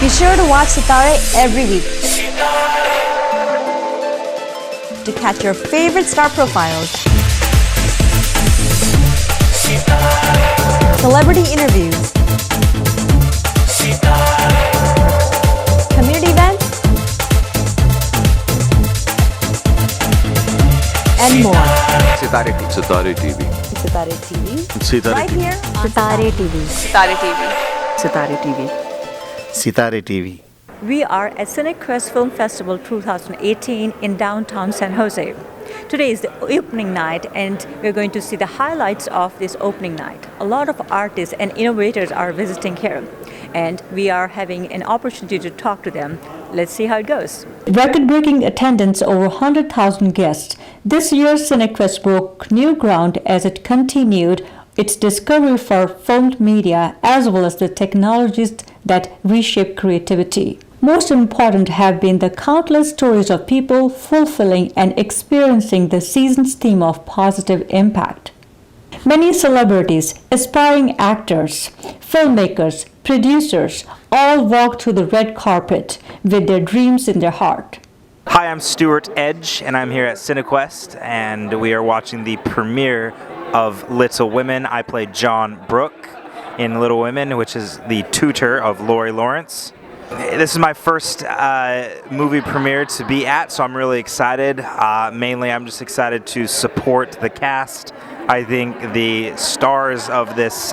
Be sure to watch Sitare every week to catch your favorite star profiles, celebrity interviews, community events, and more. Sitare TV. Sitare TV. Sitare Right TV. here on Sitare TV. Sitare TV. Sitare TV. Sitare TV. We are at Cinequest Film Festival 2018 in downtown San Jose. Today is the opening night and we're going to see the highlights of this opening night. A lot of artists and innovators are visiting here and we are having an opportunity to talk to them. Let's see how it goes. Record-breaking attendance, over 100,000 guests. This year's Cinequest broke new ground as it continued its discovery for filmed media as well as the technologies that reshape creativity. Most important have been the countless stories of people fulfilling and experiencing the season's theme of positive impact. Many celebrities, aspiring actors, filmmakers, producers all walked through the red carpet with their dreams in their heart. Hi, I'm Stuart Edge, and I'm here at Cinequest, and we are watching the premiere of Little Women. I played John Brooke in Little Women, which is the tutor of Lori Lawrence. This is my first movie premiere to be at, so I'm really excited. Mainly, I'm just excited to support the cast. I think the stars of this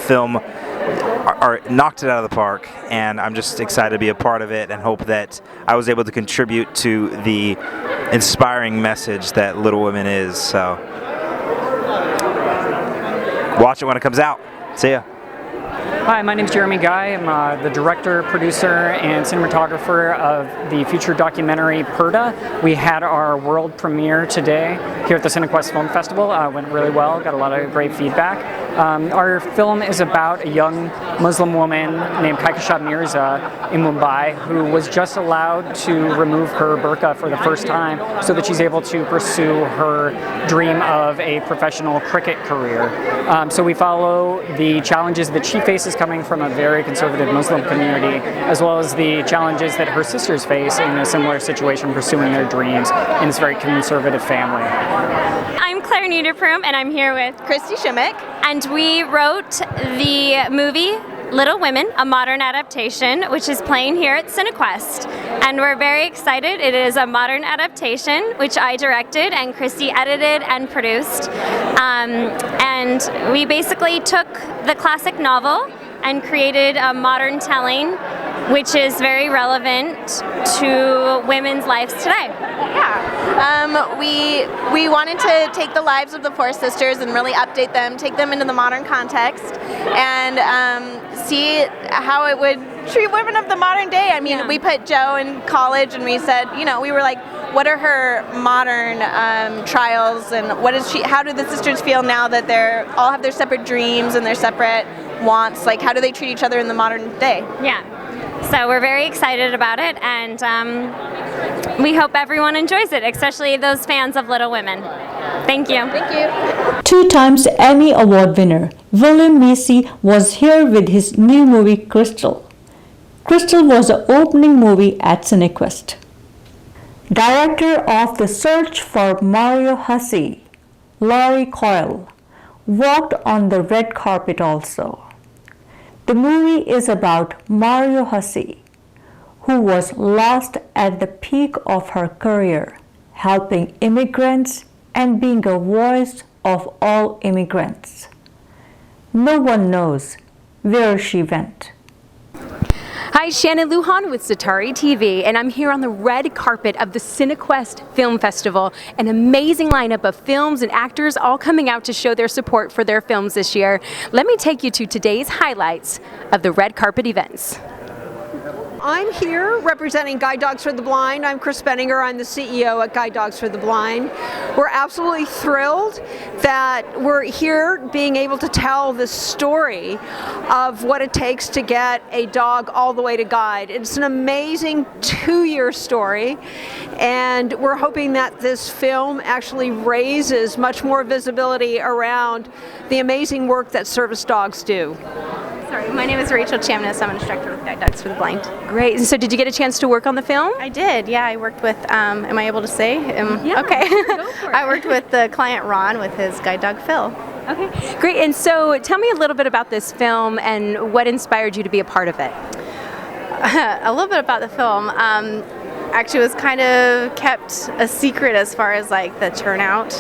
film are knocked it out of the park, and I'm just excited to be a part of it and hope that I was able to contribute to the inspiring message that Little Women is. So watch it when it comes out. See ya. Hi, my name is Jeremy Guy. I'm the director, producer, and cinematographer of the feature documentary Purda. We had our world premiere today here at the Cinequest Film Festival. Went really well, got a lot of great feedback. Our film is about a young Muslim woman named Kaikashab Mirza in Mumbai who was just allowed to remove her burqa for the first time so that she's able to pursue her dream of a professional cricket career. So we follow the challenges that she faces coming from a very conservative Muslim community, as well as the challenges that her sisters face in a similar situation pursuing their dreams in this very conservative family. I'm Claire Niederprum, and I'm here with Christy Schimmick. and we wrote the movie Little Women, a modern adaptation, which is playing here at Cinequest. And we're very excited. It is a modern adaptation, which I directed and Christy edited and produced. And we basically took the classic novel and created a modern telling, which is very relevant to women's lives today. Yeah, we wanted to take the lives of the four sisters and really update them, take them into the modern context, and see how it would treat women of the modern day. I mean, we put Jo in college and we said, you know, we were like, what are her modern trials, and what is she? How do the sisters feel now that they're all have their separate dreams and their separate wants? Like, how do they treat each other in the modern day? Yeah. So we're very excited about it, and we hope everyone enjoys it, especially those fans of Little Women. Thank you. Thank you. 2 times Emmy Award winner William Macy was here with his new movie Crystal. Crystal was the opening movie at Cinequest. Director of The Search for Mario Hussey, Laurie Coyle, walked on the red carpet also. The movie is about Mario Hussey, who was lost at the peak of her career, helping immigrants and being a voice of all immigrants. No one knows where she went. Hi, Shannon Lujan with Sitare TV, and I'm here on the red carpet of the Cinequest Film Festival. An amazing lineup of films and actors all coming out to show their support for their films this year. Let me take you to today's highlights of the red carpet events. I'm here representing Guide Dogs for the Blind. I'm Chris Benninger. I'm the CEO at Guide Dogs for the Blind. We're absolutely thrilled that we're here being able to tell the story of what it takes to get a dog all the way to guide. It's an amazing 2-year story, and we're hoping that this film actually raises much more visibility around the amazing work that service dogs do. My name is Rachel Chamness. I'm an instructor with Guide Dogs for the Blind. Great. And so did you get a chance to work on the film? I did, yeah. I worked with, am I able to say? Yeah, okay. go for it. I worked with the client Ron with his guide dog Phil. Okay, great. And so tell me a little bit about this film and what inspired you to be a part of it. A little bit about the film. Actually, it was kind of kept a secret as far as like the turnout.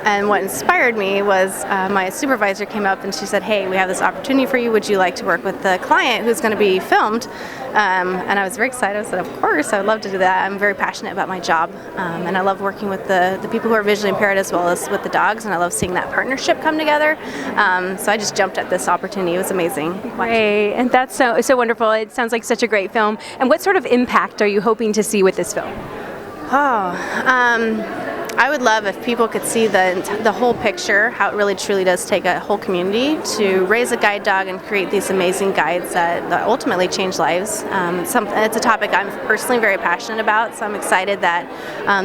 And what inspired me was my supervisor came up and she said, "Hey, we have this opportunity for you. Would you like to work with the client who's going to be filmed?" And I was very excited. I said, "Of course, I would love to do that. I'm very passionate about my job, and I love working with the people who are visually impaired as well as with the dogs, and I love seeing that partnership come together." So I just jumped at this opportunity. It was amazing. Great, and that's so wonderful. It sounds like such a great film. And what sort of impact are you hoping to see with this film? I would love if people could see the whole picture, how it really truly does take a whole community to raise a guide dog and create these amazing guides that ultimately change lives. It's a topic I'm personally very passionate about, so I'm excited that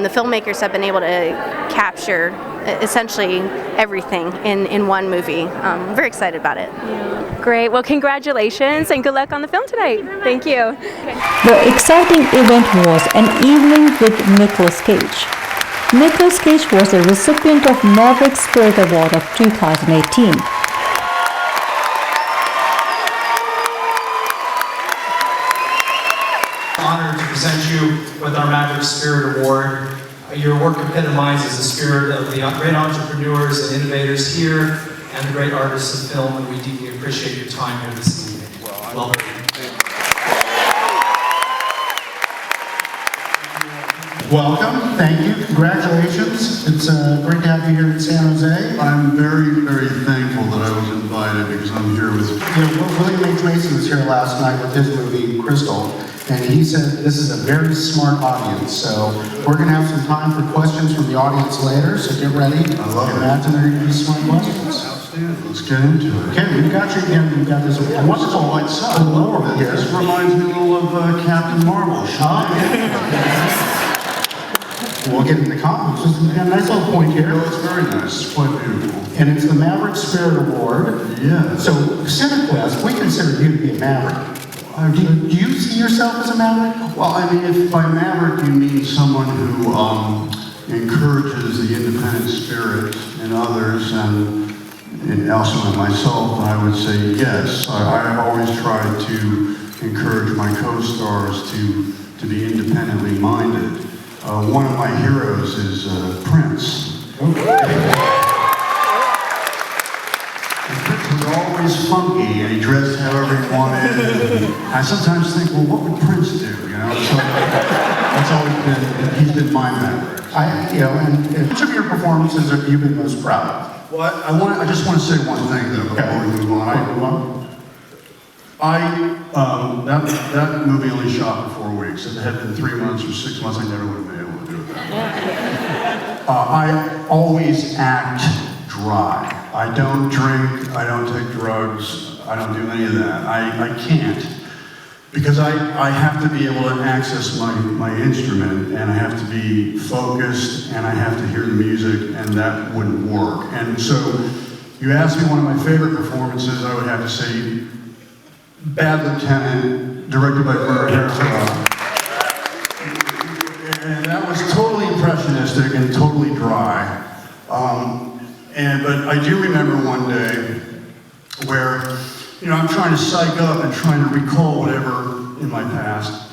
the filmmakers have been able to capture essentially everything in one movie. I'm very excited about it. Great. Well, congratulations and good luck on the film tonight. Thank you. The exciting event was an evening with Nicolas Cage. Nicolas Cage was the recipient of Maverick Spirit Award of 2018. Honored to present you with our Maverick Spirit Award. Your work epitomizes the spirit of the great entrepreneurs and innovators here and the great artists of film, and we deeply appreciate your time here this evening. Welcome. Welcome, thank you, congratulations. It's great to have you here in San Jose. I'm very, very thankful that I was invited because I'm here with... William H. Macy was here last night with his movie, Crystal, and he said this is a very smart audience, so we're going to have some time for questions from the audience later, so get ready. I love it. Imagine they're going to be smart questions. Outstanding. Let's get into it. Okay, we've got you again. We've got this wonderful lore here. This reminds me a little of Captain Marvel. We'll get into comments. Just a nice little point here. No, it's very nice. It's quite beautiful. And it's the Maverick Spirit Award. Yeah. So, Cinequest, we consider you to be a maverick. Do you see yourself as a maverick? Well, I mean, if by maverick you mean someone who encourages the independent spirit in others and also in myself, I would say yes. I always try to encourage my co-stars to be independently minded. One of my heroes is Prince. And Prince was always funky, and he dressed however he wanted. And I sometimes think, well, what would Prince do? You know, so that's always been, he's been my maverick. And which of your performances have you been most proud of? Well, I just want to say one thing though before we move on. That movie only shot for 4 weeks. If it had been 3 months or 6 months, I never would have been able to do it that way. I always act dry. I don't drink, I don't take drugs, I don't do any of that. I can't. Because I have to be able to access my instrument, and I have to be focused, and I have to hear the music, and that wouldn't work. And so, you asked me one of my favorite performances, I would have to say Bad Lieutenant, directed by Werner Herzog. And that was totally impressionistic and totally dry. But I do remember one day where, I'm trying to psych up and trying to recall whatever in my past.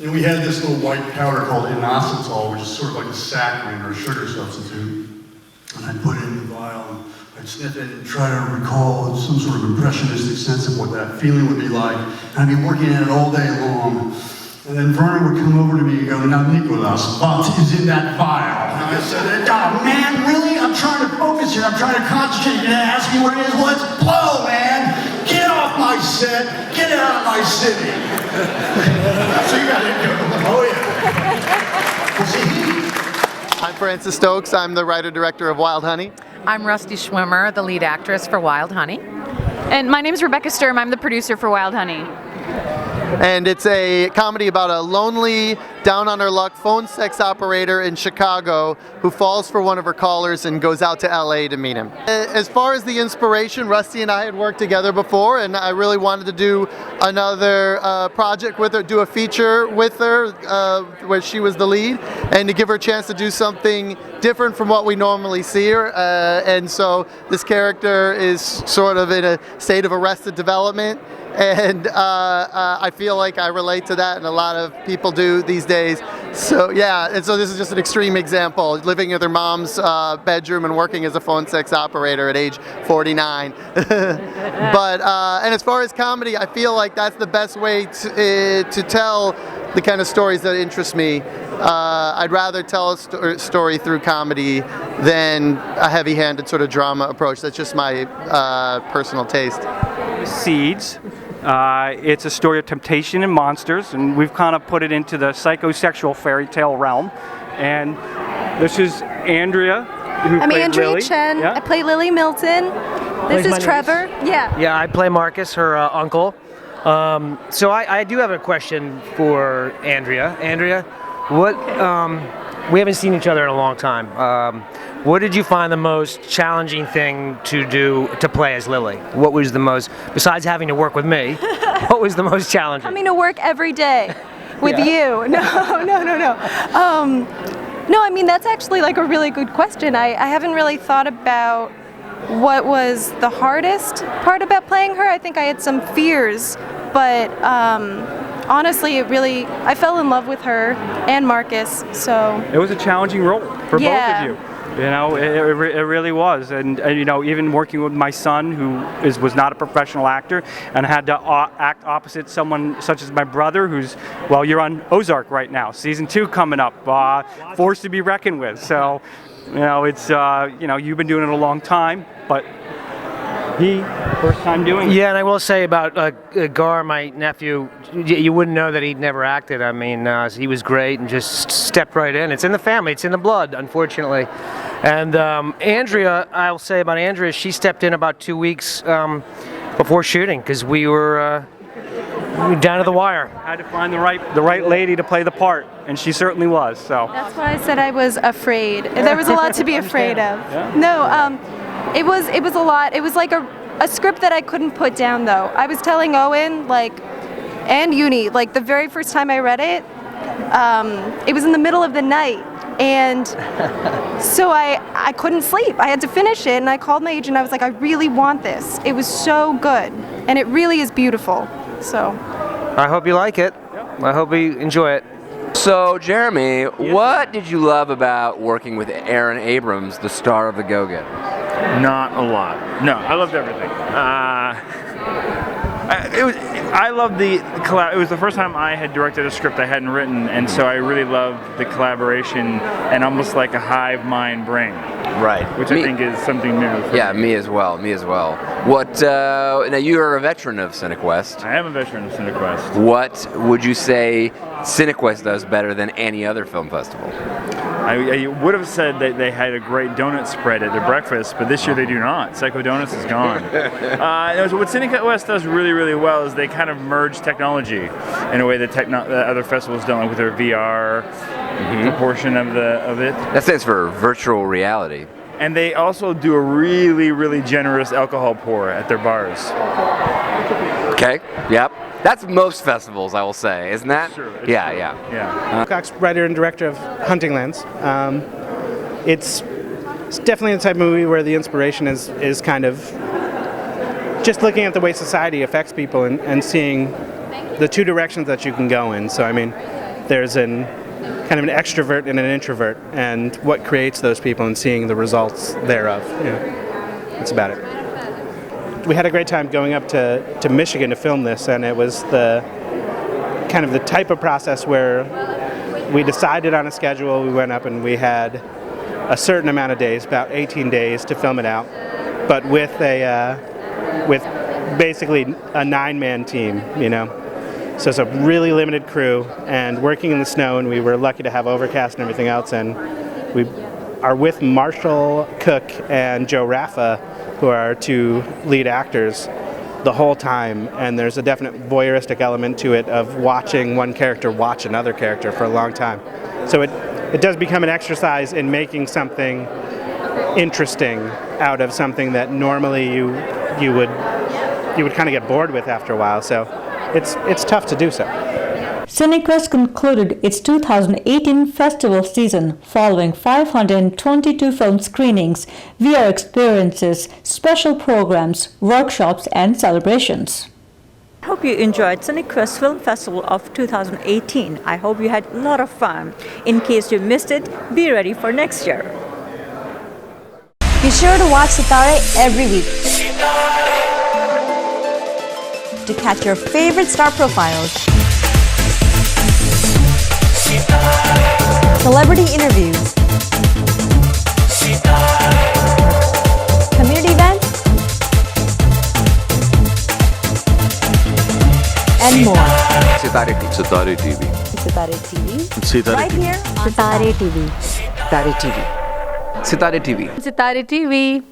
And we had this little white powder called inositol, which is sort of like a saccharin or a sugar substitute. And I'd put it in the vial, and I'd sniff it and try to recall some sort of impressionistic sense of what that feeling would be like. And I'd be working at it all day long. And then Werner would come over to me and go, "Now, Nicolas, what is in that vial?" And I said, "Oh, man, really? I'm trying to focus here. I'm trying to concentrate. You're going to ask me what it is? Well, it's blow, man. Get off my set. Get out of my city." So you got it. Oh, yeah. Well, see, I'm Francis Stokes. I'm the writer-director of Wild Honey. I'm Rusty Schwimmer, the lead actress for Wild Honey. And my name is Rebecca Sturm. I'm the producer for Wild Honey. And it's a comedy about a lonely down on her luck phone sex operator in Chicago who falls for one of her callers and goes out to LA to meet him. As far as the inspiration, Rusty and I had worked together before, and I really wanted to do another project with her, do a feature with her where she was the lead, and to give her a chance to do something different from what we normally see her. And so this character is sort of in a state of arrested development, and I feel like I relate to that, and a lot of people do these days. So yeah, and so this is just an extreme example, living in their mom's bedroom and working as a phone sex operator at age 49. But and as far as comedy, I feel like that's the best way to tell the kind of stories that interest me. I'd rather tell a story through comedy than a heavy-handed sort of drama approach. That's just my personal taste. Seeds. It's a story of temptation and monsters, and we've kind of put it into the psychosexual fairy tale realm. And this is Andrea, who I'm played Andrea Lily. Chen. Yeah. I play Lily Milton. This is Trevor. Yeah. Yeah, I play Marcus, her uncle. So I do have a question for Andrea. Andrea, what? We haven't seen each other in a long time. What did you find the most challenging thing to do to play as Lily? What was the most, besides having to work with me, what was the most challenging? Coming to work every day with you. No. No, I mean, that's actually like a really good question. I haven't really thought about what was the hardest part about playing her. I think I had some fears, but honestly, I fell in love with her and Marcus, so. It was a challenging role for both of you. You know, it really was, and you know, even working with my son, who was not a professional actor, and had to act opposite someone such as my brother, who's, well, you're on Ozark right now, season 2 coming up, forced to be reckoned with. So, you know, it's you know, you've been doing it a long time, but first time doing it. Yeah, and I will say about Gar, my nephew, you wouldn't know that he'd never acted. I mean, he was great and just stepped right in. It's in the family, it's in the blood, unfortunately. And Andrea, I'll say about Andrea, she stepped in about 2 weeks before shooting because we were down to the wire. Had to find the right lady to play the part, and she certainly was. So That's why I said I was afraid. There was a lot to be afraid of. Yeah. No, it was a lot. It was like a script that I couldn't put down though. I was telling Owen, like, and Uni, like the very first time I read it, it was in the middle of the night, and so I couldn't sleep. I had to finish it, and I called my agent. I was like, I really want this. It was so good, and it really is beautiful. So I hope you like it. I hope you enjoy it. So, Jeremy, what did you love about working with Aaron Abrams, the star of The Go-Getter? Not a lot. No, I loved everything. I loved the collab. It was the first time I had directed a script I hadn't written, and so I really loved the collaboration and almost like a hive mind brain. Right. Which I think is something new. Yeah, me as well. What? Now you are a veteran of Cinequest. I am a veteran of Cinequest. What would you say Cinequest does better than any other film festival? I would have said that they had a great donut spread at their breakfast, but this year they do not. Psycho Donuts is gone. So what Cinequest does really, really well is they kind of merge technology in a way that other festivals don't, like with their VR proportion of it. That stands for virtual reality. And they also do a really, really generous alcohol pour at their bars. Okay. Yep. That's most festivals, I will say, isn't that? Sure. Yeah. Cox, writer and director of Hunting Lands. It's definitely the type of movie where the inspiration is kind of just looking at the way society affects people and seeing the two directions that you can go in. So I mean, there's kind of an extrovert and an introvert, and what creates those people and seeing the results thereof. That's about it. We had a great time going up to Michigan to film this, and it was the kind of the type of process where we decided on a schedule. We went up and we had a certain amount of days, about 18 days, to film it out, but with basically a 9-man team, So it's a really limited crew and working in the snow, and we were lucky to have overcast and everything else, and we are with Marshall Cook and Joe Raffa, who are our two lead actors, the whole time, and there's a definite voyeuristic element to it of watching one character watch another character for a long time. So it does become an exercise in making something interesting out of something that normally you would kind of get bored with after a while. So it's tough to do so. Cinequest concluded its 2018 festival season following 522 film screenings, VR experiences, special programs, workshops, and celebrations. I hope you enjoyed Cinequest Film Festival of 2018. I hope you had a lot of fun. In case you missed it, be ready for next year. Be sure to watch Sitare every week to catch your favorite star profiles, celebrity interviews, community events, and more. Sitare TV. Sitare TV. Right here on Sitare TV. Sitare TV. Sitare TV. Sitare TV.